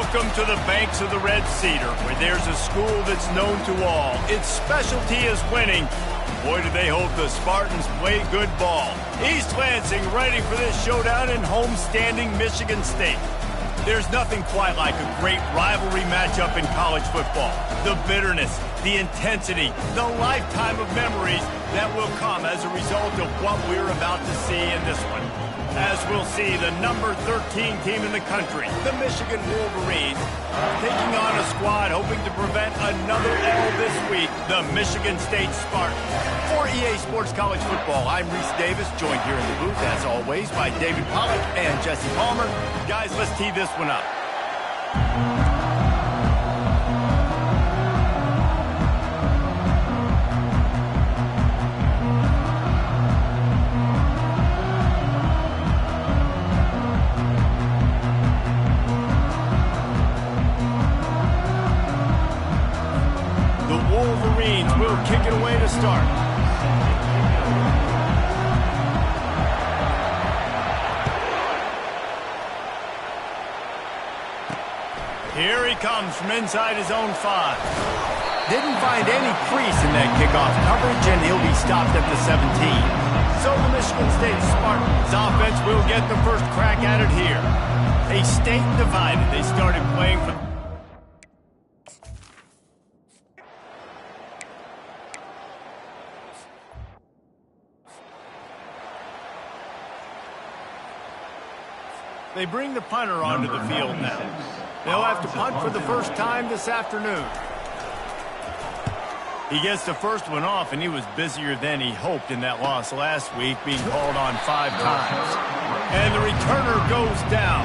Welcome to the banks of the Red Cedar, where there's a school that's known to all. Its specialty is winning. Boy, do they hope the Spartans play good ball. East Lansing ready for this showdown in homestanding Michigan State. There's nothing quite like a great rivalry matchup in college football. The bitterness, the intensity, the lifetime of memories that will come as a result of what we're about to see in this one. As we'll see, the number 13 team in the country, the Michigan Wolverines, taking on a squad hoping to prevent another L this week, the Michigan State Spartans. For EA Sports College Football, I'm Reese Davis, joined here in the booth, as always, by David Pollack and Jesse Palmer. Guys, let's tee this one up. Kick it away to start. Here he comes from inside his own 5. Didn't find any crease in that kickoff coverage, and he'll be stopped at the 17. So the Michigan State Spartans offense will get the first crack at it here. A state divided. They started playing for... They bring the punter onto the field now. They'll have to punt for the first time this afternoon. He gets the first one off, and he was busier than he hoped in that loss last week, being called on 5 times. And the returner goes down.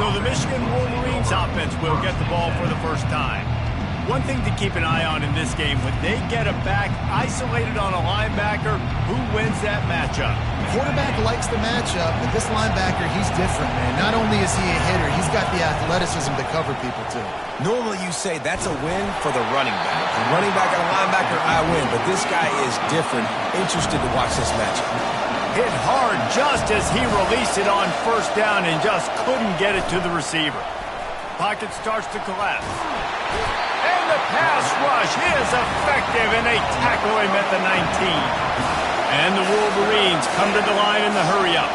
So the Michigan Wolverines offense will get the ball for the first time. One thing to keep an eye on in this game, when they get a back isolated on a linebacker, who wins that matchup? Quarterback likes the matchup, but this linebacker, he's different, man. Not only is he a hitter, he's got the athleticism to cover people, too. Normally you say that's a win for the running back. The running back and a linebacker, I win, but this guy is different. Interested to watch this matchup. Hit hard just as he released it on first down and just couldn't get it to the receiver. Pocket starts to collapse. And the pass rush is effective, and they tackle him at the 19. And the Wolverines come to the line in the hurry-up.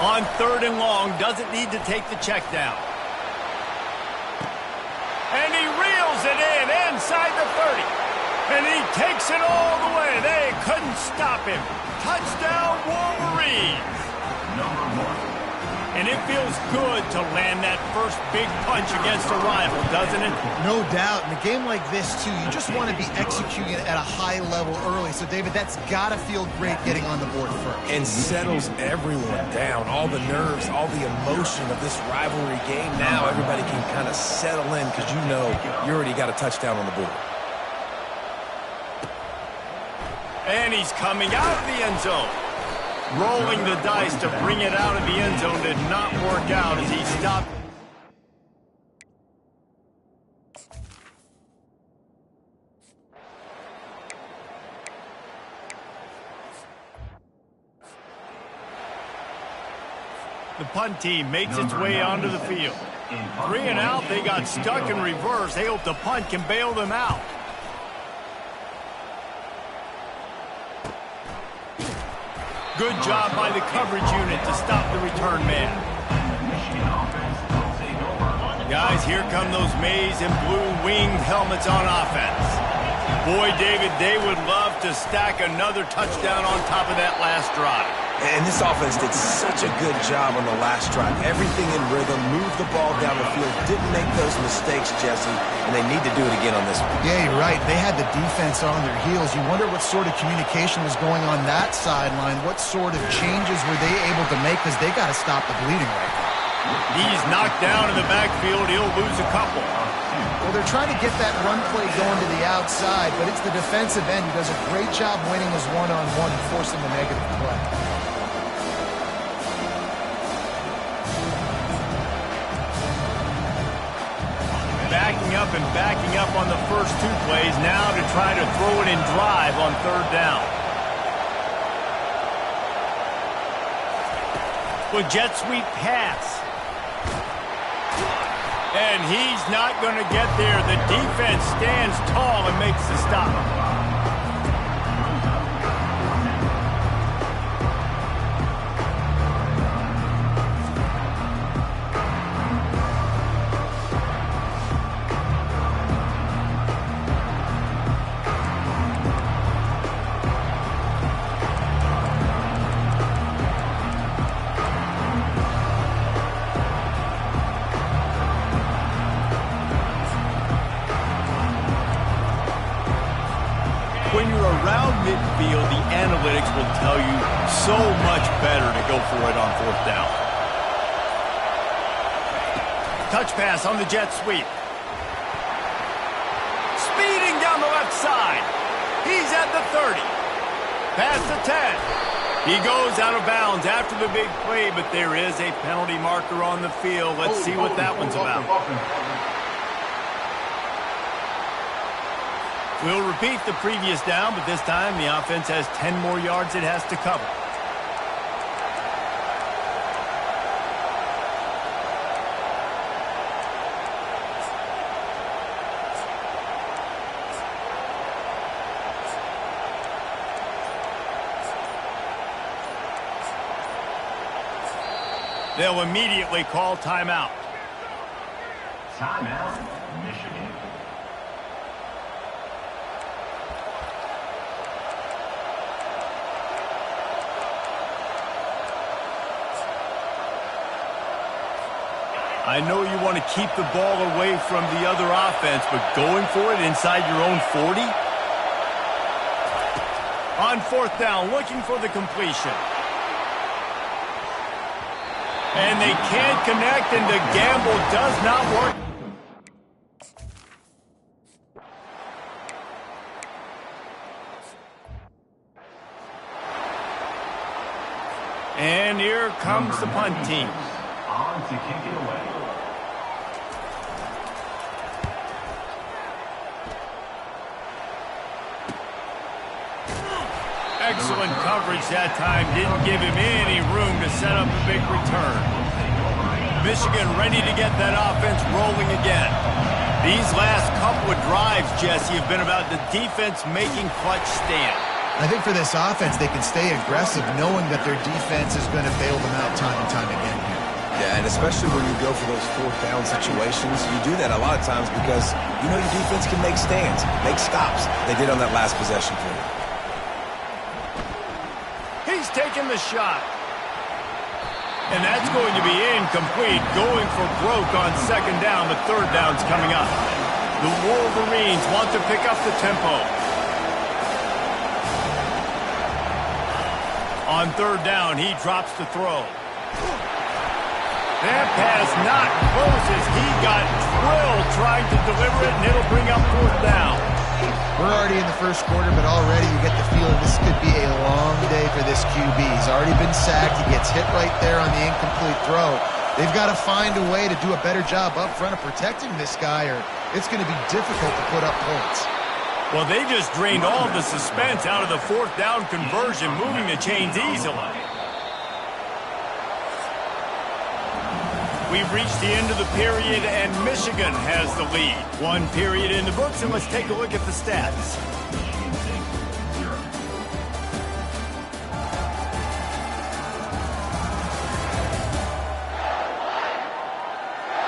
On 3rd and long, doesn't need to take the check down. And he reels it in inside the 30. And he takes it all the way. They couldn't stop him. Touchdown, Wolverines. Number 1. And it feels good to land that first big punch against a rival, doesn't it? No doubt. In a game like this, too, you just want to be executing at a high level early. So, David, that's got to feel great getting on the board first. And settles everyone down. All the nerves, all the emotion of this rivalry game. Now everybody can kind of settle in because you know you already got a touchdown on the board. And he's coming out of the end zone. Rolling the dice to bring it out of the end zone did not work out as he stopped. The punt team makes its way onto the field. 3 and out, they got stuck in reverse. They hope the punt can bail them out. Good job by the coverage unit to stop the return man. Guys, here come those maize and blue winged helmets on offense. Boy, David, they would love to stack another touchdown on top of that last drive. And this offense did such a good job on the last drive. Everything in rhythm, moved the ball down the field, didn't make those mistakes, Jesse, and they need to do it again on this one. Yeah, you're right. They had the defense on their heels. You wonder what sort of communication was going on that sideline. What sort of changes were they able to make, because they got to stop the bleeding right now. He's knocked down in the backfield. He'll lose a couple. Well, they're trying to get that run play going to the outside, but it's the defensive end who does a great job winning his one-on-one and forcing the negative play. Backing up on the first 2 plays now to try to throw it in drive on 3rd down. With jet sweep pass. And he's not going to get there. The defense stands tall and makes the stop. When you're around midfield, the analytics will tell you so much better to go for it on fourth down. Touch pass on the jet sweep. Speeding down the left side. He's at the 30. Past the 10. He goes out of bounds after the big play, but there is a penalty marker on the field. Let's see what that one's about. We'll repeat the previous down, but this time the offense has 10 more yards it has to cover. They'll immediately call timeout. Timeout, Michigan. I know you want to keep the ball away from the other offense, but going for it inside your own 40? On fourth down, looking for the completion. And they can't connect, and the gamble does not work. And here comes the punt team. On to kick it away. Excellent coverage that time. Didn't give him any room to set up a big return. Michigan ready to get that offense rolling again. These last couple of drives, Jesse, have been about the defense making clutch stand. I think for this offense, they can stay aggressive knowing that their defense is going to bail them out time and time again here. Yeah, and especially when you go for those fourth down situations, you do that a lot of times because you know your defense can make stands, make stops. They did on that last possession for you. He's taking the shot. And that's going to be incomplete. Going for broke on second down, but third down's coming up. The Wolverines want to pick up the tempo. On third down, he drops to throw. That pass not close as he got drilled trying to deliver it, and it'll bring up fourth down. We're already in the first quarter, but already you get the feeling this could be a long day for this QB. He's already been sacked. He gets hit right there on the incomplete throw. They've got to find a way to do a better job up front of protecting this guy, or it's going to be difficult to put up points. Well, they just drained all the suspense out of the fourth down conversion, moving the chains easily. We've reached the end of the period, and Michigan has the lead. One period in the books, and let's take a look at the stats.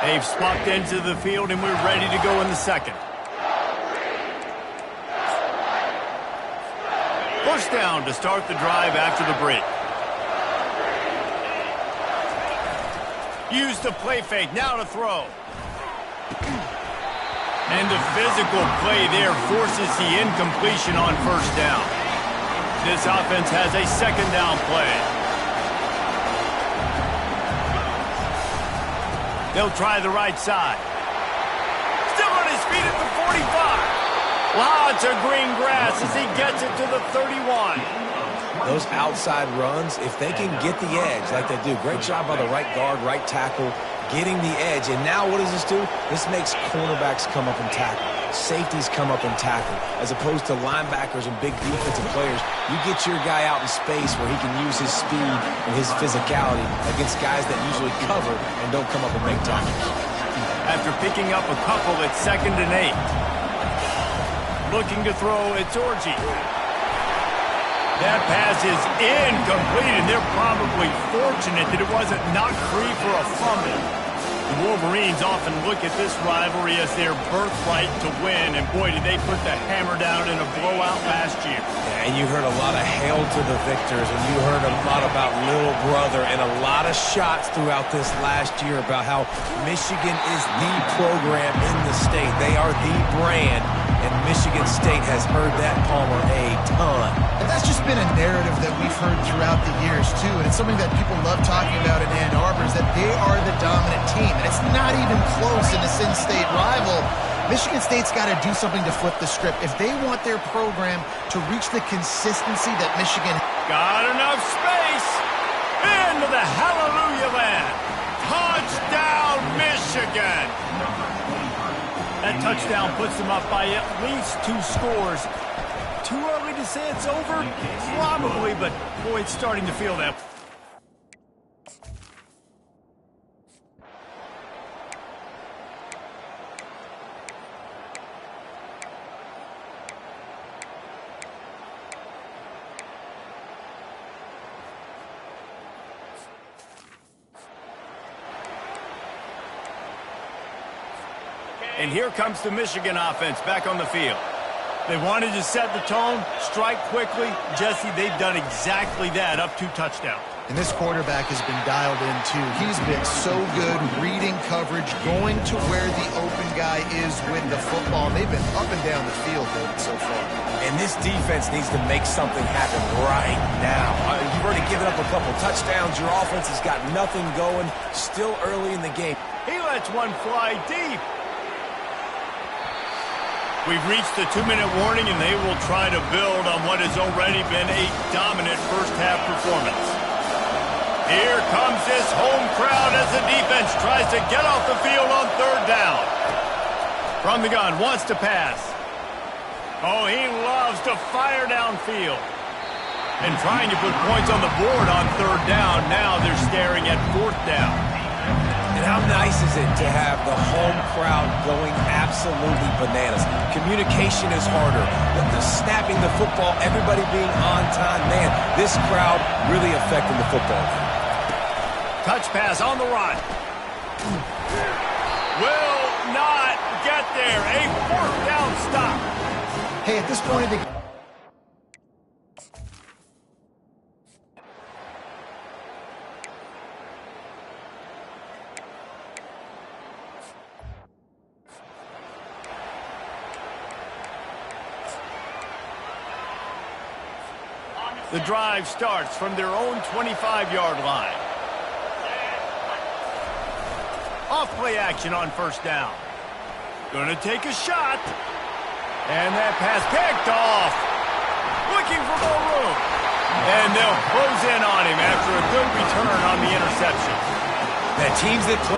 They've swapped into the field, and we're ready to go in the second. First down to start the drive after the break. Use the play fake, now to throw. And the physical play there forces the incompletion on first down. This offense has a second down play. They'll try the right side. Still on his feet at the 45. Lots of green grass as he gets it to the 31. Those outside runs, if they can get the edge like they do, great job by the right guard, right tackle, getting the edge. And now what does this do? This makes cornerbacks come up and tackle. safeties come up and tackle. As opposed to linebackers and big defensive players, you get your guy out in space where he can use his speed and his physicality against guys that usually cover and don't come up and make tackles. After picking up a couple, it's 2nd and 8. Looking to throw, it's Orji. That pass is incomplete, and they're probably fortunate that it wasn't knocked free for a fumble. The Wolverines often look at this rivalry as their birthright to win, and boy, did they put the hammer down in a blowout last year. Yeah, and you heard a lot of hail to the victors, and you heard a lot about little brother, and a lot of shots throughout this last year about how Michigan is the program in the state. They are the brand, and Michigan State has heard that, Palmer, a ton. And that's just been a narrative that we've heard throughout the years, too. And it's something that people love talking about in Ann Arbor is that they are the dominant team. And it's not even close in this in-state rival. Michigan State's got to do something to flip the script. If they want their program to reach the consistency that Michigan... Got enough space. Into the hallelujah land. Touchdown, Michigan. That touchdown puts them up by at least 2 scores. Too early to say it's over? Probably, but boy, it's starting to feel that. And here comes the Michigan offense back on the field. They wanted to set the tone, strike quickly. Jesse, they've done exactly that, up 2 touchdowns. And this quarterback has been dialed in, too. He's been so good reading coverage, going to where the open guy is with the football. They've been up and down the field so far. And this defense needs to make something happen right now. You've already given up a couple touchdowns. Your offense has got nothing going. Still early in the game. He lets one fly deep. We've reached the 2-minute warning, and they will try to build on what has already been a dominant first-half performance. Here comes this home crowd as the defense tries to get off the field on 3rd down. From the gun, wants to pass. Oh, he loves to fire downfield. And trying to put points on the board on 3rd down. Now they're staring at 4th down. And how nice is it to have the home crowd going absolutely bananas? Communication is harder. The snapping the football, everybody being on time. Man, this crowd really affecting the football game. Touch pass on the run. Will not get there. A 4th down stop. Hey, at this point of the... The drive starts from their own 25-yard line. Off-play action on 1st down. Gonna take a shot. And that pass picked off. Looking for more room. And they'll close in on him after a good return on the interception. The teams that play...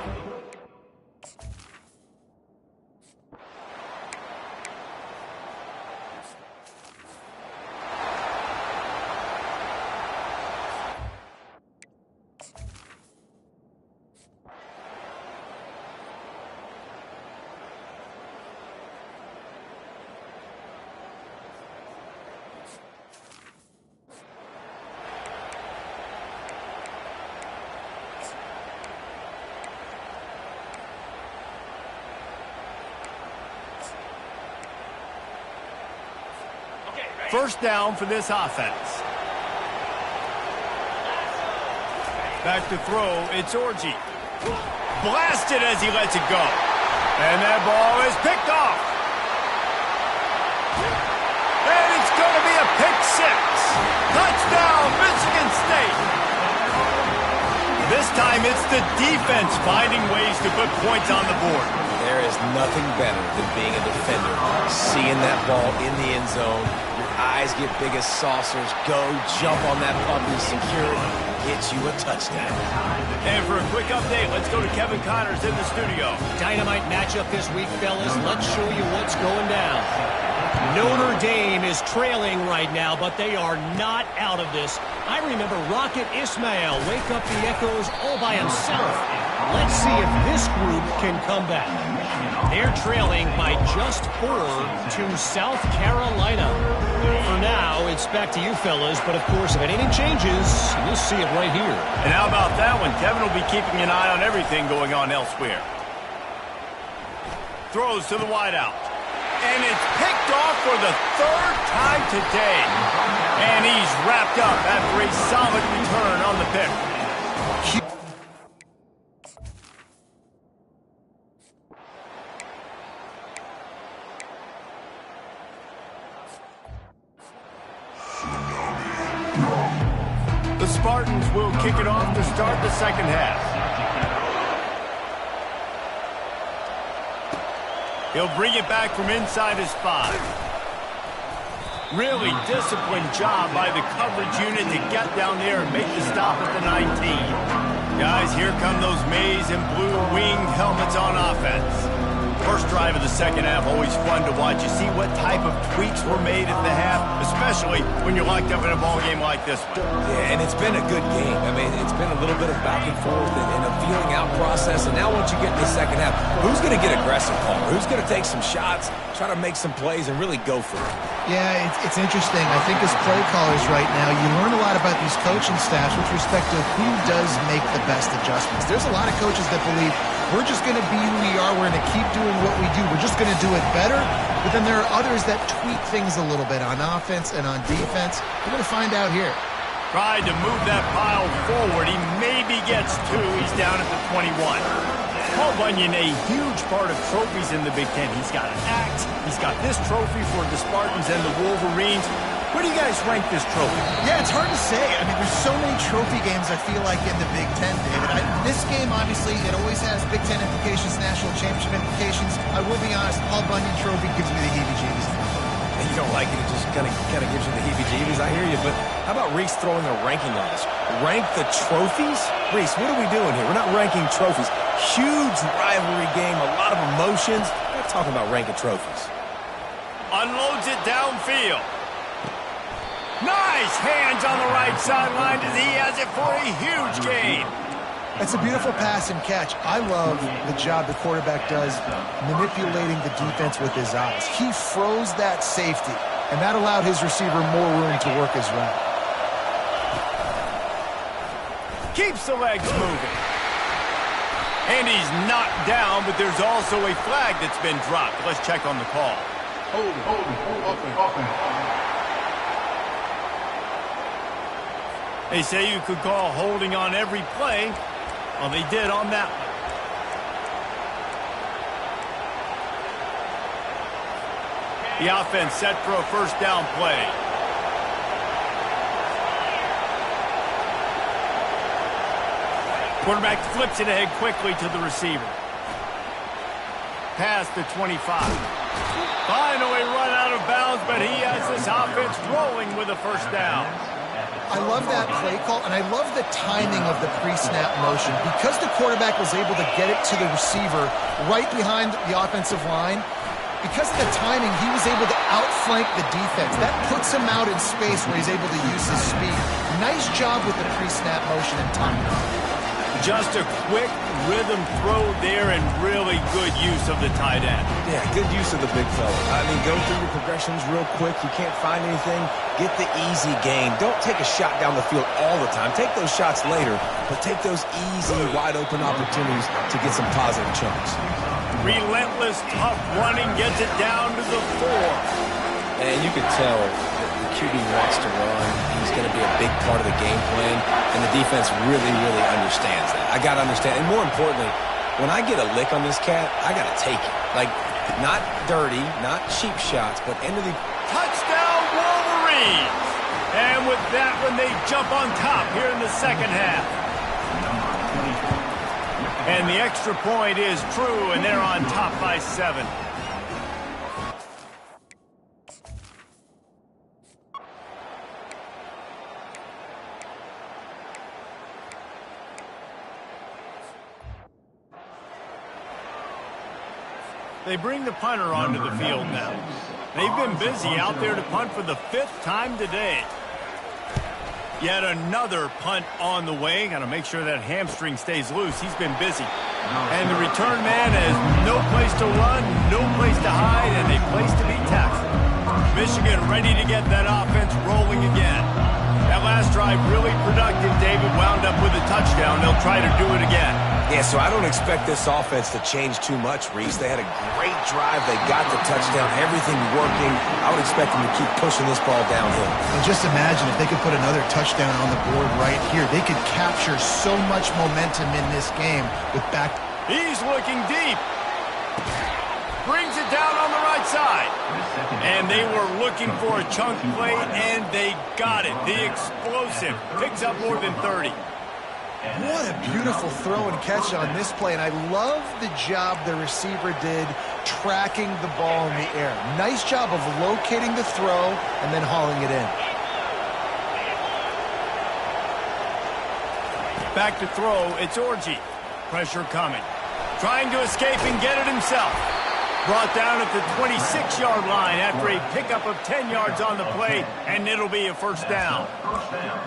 First down for this offense. Back to throw, it's Orji. Blasted as he lets it go. And that ball is picked off. And it's going to be a pick 6. Touchdown, Michigan State. This time it's the defense finding ways to put points on the board. There is nothing better than being a defender, seeing that ball in the end zone. Your eyes get big as saucers. Go, jump on that puppy, secure it, get you a touchdown. And for a quick update, let's go to Kevin Connors in the studio. Dynamite matchup this week, fellas. Let's show you what's going down. Notre Dame is trailing right now, but they are not out of this. I remember Rocket Ismail wake up the echoes all by himself. Let's see if this group can come back. They're trailing by just 4 to South Carolina. For now, it's back to you fellas, but of course, if anything changes, you'll see it right here. And how about that one? Kevin will be keeping an eye on everything going on elsewhere. Throws to the wideout. And it's picked off for the 3rd time today. And he's wrapped up after a solid return on the pick. The Spartans will kick it off to start the second half. He'll bring it back from inside his 5. Really disciplined job by the coverage unit to get down there and make the stop at the 19. Guys, here come those maize and blue winged helmets on offense. First drive of the second half, always fun to watch. You see what type of tweaks were made at the half, especially when you're locked up in a ball game like this one. Yeah, and it's been a good game. I mean, it's been a little bit of back and forth and a feeling out process. And now once you get in the second half, who's going to get aggressive, Paul? Who's going to take some shots, try to make some plays, and really go for it? Yeah, it's interesting. I think as play callers right now, you learn a lot about these coaching staffs with respect to who does make the best adjustments. There's a lot of coaches that believe we're just going to be who we are. We're going to keep doing what we do. We're just going to do it better. But then there are others that tweak things a little bit on offense and on defense. We're going to find out here. Tried to move that pile forward. He maybe gets 2. He's down at the 21. Paul Bunyan, a huge part of trophies in the Big Ten. He's got an axe. He's got this trophy for the Spartans and the Wolverines. Where do you guys rank this trophy? Yeah, it's hard to say. I mean, there's so many trophy games, I feel like, in the Big Ten, David. This game, obviously, it always has Big Ten implications, national championship implications. I will be honest, Paul Bunyan trophy gives me the heebie-jeebies. You don't like it, it just kind of gives you the heebie-jeebies. I hear you, but how about Reese throwing a ranking on us? Rank the trophies? Reese, what are we doing here? We're not ranking trophies. Huge rivalry game, a lot of emotions. We're not talking about ranking trophies. Unloads it downfield. Nice hands on the right sideline as he has it for a huge gain. It's a beautiful pass and catch. I love the job the quarterback does manipulating the defense with his eyes. He froze that safety, and that allowed his receiver more room to work his route. Keeps the legs moving. And he's knocked down, but there's also a flag that's been dropped. Let's check on the call. They say you could call holding on every play. Well, they did on that one. The offense set for a first down play. Quarterback flips it ahead quickly to the receiver. Past the 25. Finally run out of bounds, but he has this offense rolling with a first down. I love that play call, and I love the timing of the pre-snap motion. Because the quarterback was able to get it to the receiver right behind the offensive line, because of the timing, he was able to outflank the defense. That puts him out in space where he's able to use his speed. Nice job with the pre-snap motion and timing. Just a quick rhythm throw there and really good use of the tight end. Yeah, good use of the big fella. I mean, go through your progressions real quick. You can't find anything. Get the easy gain. Don't take a shot down the field all the time. Take those shots later, but take those easy, wide-open opportunities to get some positive chunks. Relentless, tough running gets it down to the 4. And you can tell that the QB wants to run. He's going to be a big part of the game plan, and the defense really, really understands that. I got to understand. And more importantly, when I get a lick on this cat, I got to take it. Like, not dirty, not cheap shots, but into the... Touchdown, Wolverines! And with that one, they jump on top here in the second half. And the extra point is true, and they're on top by 7. They bring the punter onto the field now. They've been busy out there to punt for the 5th time today. Yet another punt on the way. Got to make sure that hamstring stays loose. He's been busy. And the return man has no place to run, no place to hide, and a place to be tackled. Michigan ready to get that offense rolling again. That last drive really productive. David wound up with a touchdown. They'll try to do it again. Yeah, so I don't expect this offense to change too much, Reese. They had a great drive. They got the touchdown. Everything working. I would expect them to keep pushing this ball downhill. And just imagine if they could put another touchdown on the board right here. They could capture so much momentum in this game with back. He's looking deep. Brings it down on the right side. And they were looking for a chunk play, and they got it. The explosive picks up more than 30. What a beautiful throw and catch on this play, and I love the job the receiver did tracking the ball in the air. Nice job of locating the throw and then hauling it in. Back to throw, it's Orji. Pressure coming. Trying to escape and get it himself. Brought down at the 26-yard line after a pickup of 10 yards on the play, and it'll be a first down.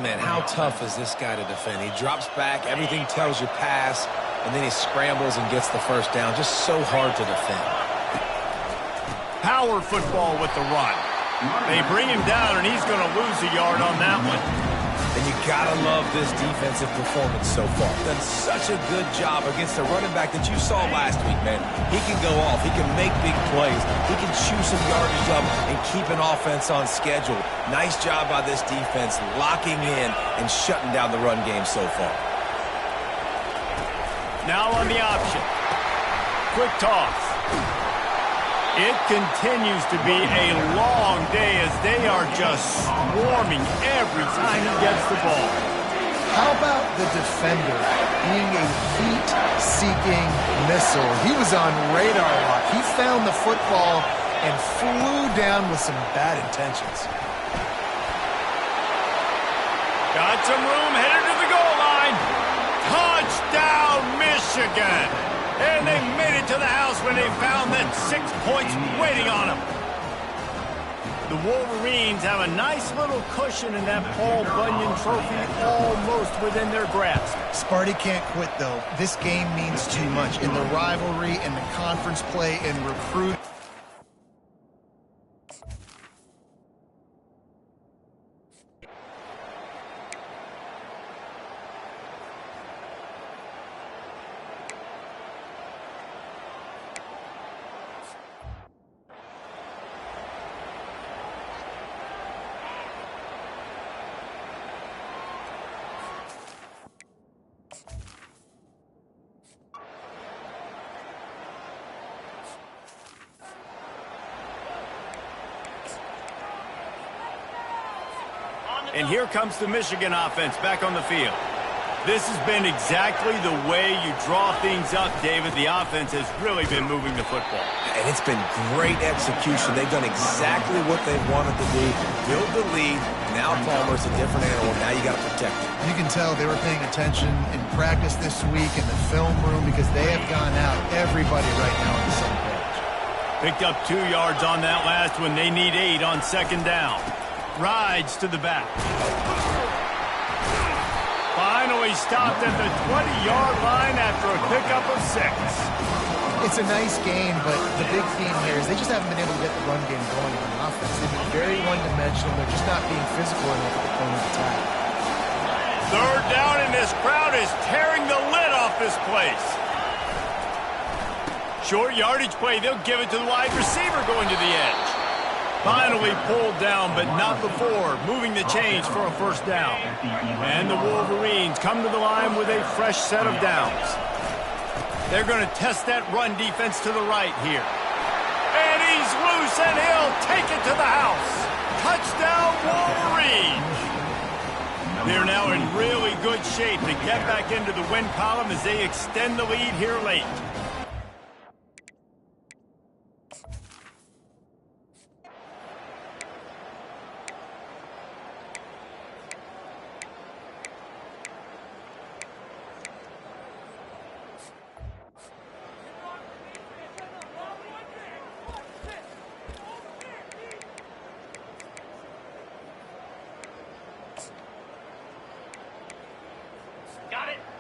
Man, how tough is this guy to defend? He drops back, everything tells you pass, and then he scrambles and gets the first down. Just so hard to defend. Power football with the run. They bring him down, and he's going to lose a yard on that one. And you gotta love this defensive performance so far. Done such a good job against the running back that you saw last week, man. He can go off. He can make big plays. He can chew some yardage up and keep an offense on schedule. Nice job by this defense locking in and shutting down the run game so far. Now on the option. Quick toss. It continues to be a long day as they are just swarming every time he gets the ball. How about the defender being a heat-seeking missile? He was on radar lock. He found the football and flew down with some bad intentions. Got some room, headed to the goal line. Touchdown, Michigan! And they made it to the house when they found that 6 points waiting on them. The Wolverines have a nice little cushion in that Paul Bunyan trophy almost within their grasp. Sparty can't quit, though. This game means too much in the rivalry, in the conference play, and recruit. And here comes the Michigan offense back on the field. This has been exactly the way you draw things up, David. The offense has really been moving the football. And it's been great execution. They've done exactly what they wanted to do. Build the lead. Now Palmer's a different animal. Now you got to protect it. You can tell they were paying attention in practice this week in the film room because they have gone out, everybody right now on the same page. Picked up 2 yards on that last one. They need 8 on second down. Rides to the back. Finally stopped at the 20-yard line after a pickup of 6. It's a nice game, but the big theme here is they just haven't been able to get the run game going on offense. They've been very one-dimensional. They're just not being physical enough at the point of attack. Third down, and this crowd is tearing the lid off this place. Short yardage play. They'll give it to the wide receiver going to the edge. Finally pulled down, but not before moving the chains for a first down. And the Wolverines come to the line with a fresh set of downs. They're going to test that run defense to the right here. And he's loose, and he'll take it to the house. Touchdown, Wolverines! They're now in really good shape to get back into the win column as they extend the lead here late.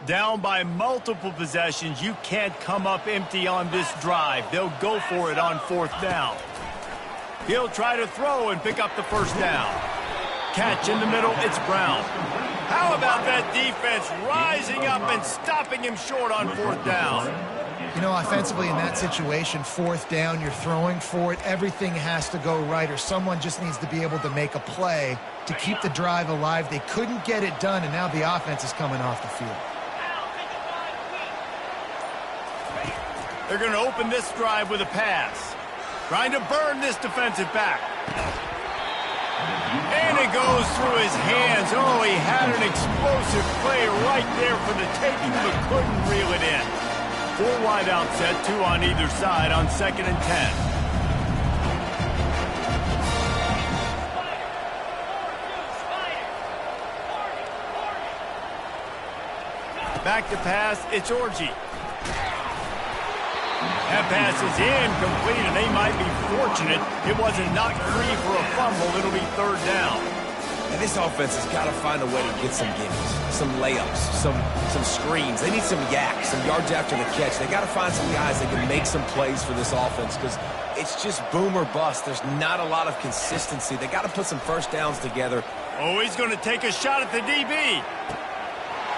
Down by multiple possessions, you can't come up empty on this drive. They'll go for it on 4th down. He'll try to throw and pick up the 1st down. Catch in the middle, it's Brown. How about that defense rising up and stopping him short on 4th down? You know, offensively in that situation, 4th down, you're throwing for it. Everything has to go right, or someone just needs to be able to make a play to keep the drive alive. They couldn't get it done, and now the offense is coming off the field. They're going to open this drive with a pass. Trying to burn this defensive back. And it goes through his hands. Oh, he had an explosive play right there for the taking, but couldn't reel it in. 4 wide out set, 2 on either side on 2nd and 10. Back to pass, it's Orji. That pass is incomplete, and they might be fortunate it wasn't knocked free for a fumble. It'll be 3rd down. And this offense has got to find a way to get some gimmies, some layups, some screens. They need some yaks, some yards after the catch. They got to find some guys that can make some plays for this offense because it's just boom or bust. There's not a lot of consistency. They got to put some 1st downs together. Oh, he's going to take a shot at the DB.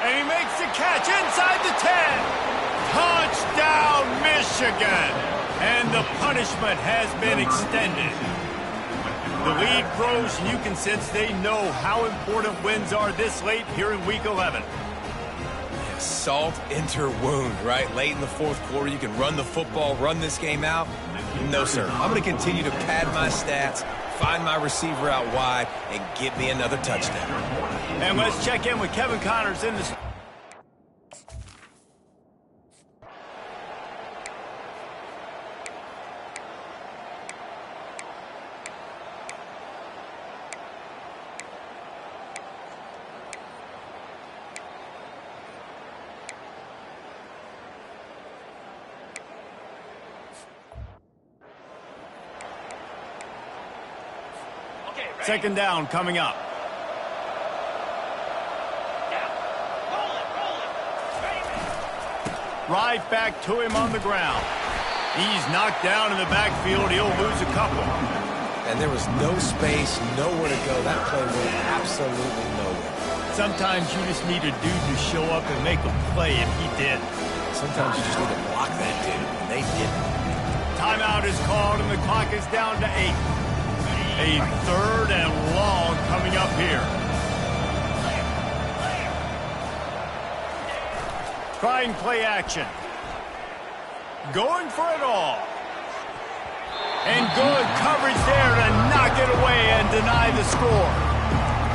And he makes the catch inside the 10. Touchdown, Michigan! And the punishment has been extended. The lead grows, and you can sense they know how important wins are this late here in Week 11. Salt enter wound, right? Late in the 4th quarter, you can run the football, run this game out. No, sir. I'm going to continue to pad my stats, find my receiver out wide, and get me another touchdown. And let's check in with Kevin Connors in the... Second down coming up. Right back to him on the ground. He's knocked down in the backfield. He'll lose a couple. And there was no space, nowhere to go. That play went absolutely nowhere. Sometimes you just need a dude to show up and make a play, and he did. Sometimes you just need to block that dude, and they didn't. Timeout is called, and the clock is down to 8. A 3rd and long coming up here. Trying play action. Going for it all. And good coverage there to knock it away and deny the score.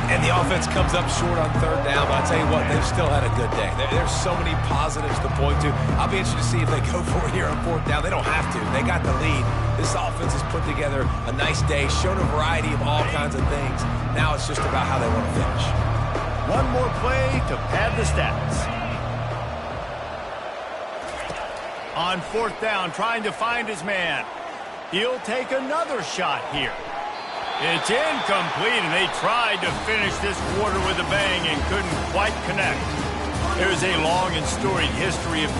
And the offense comes up short on 3rd down, but I'll tell you what, they've still had a good day. There's so many positives to point to. I'll be interested to see if they go for it here on 4th down. They don't have to. They got the lead. This offense has put together a nice day, shown a variety of all kinds of things. Now it's just about how they want to finish. One more play to pad the stats. On 4th down, trying to find his man. He'll take another shot here. It's incomplete, and they tried to finish this quarter with a bang and couldn't quite connect. There's a long and storied history of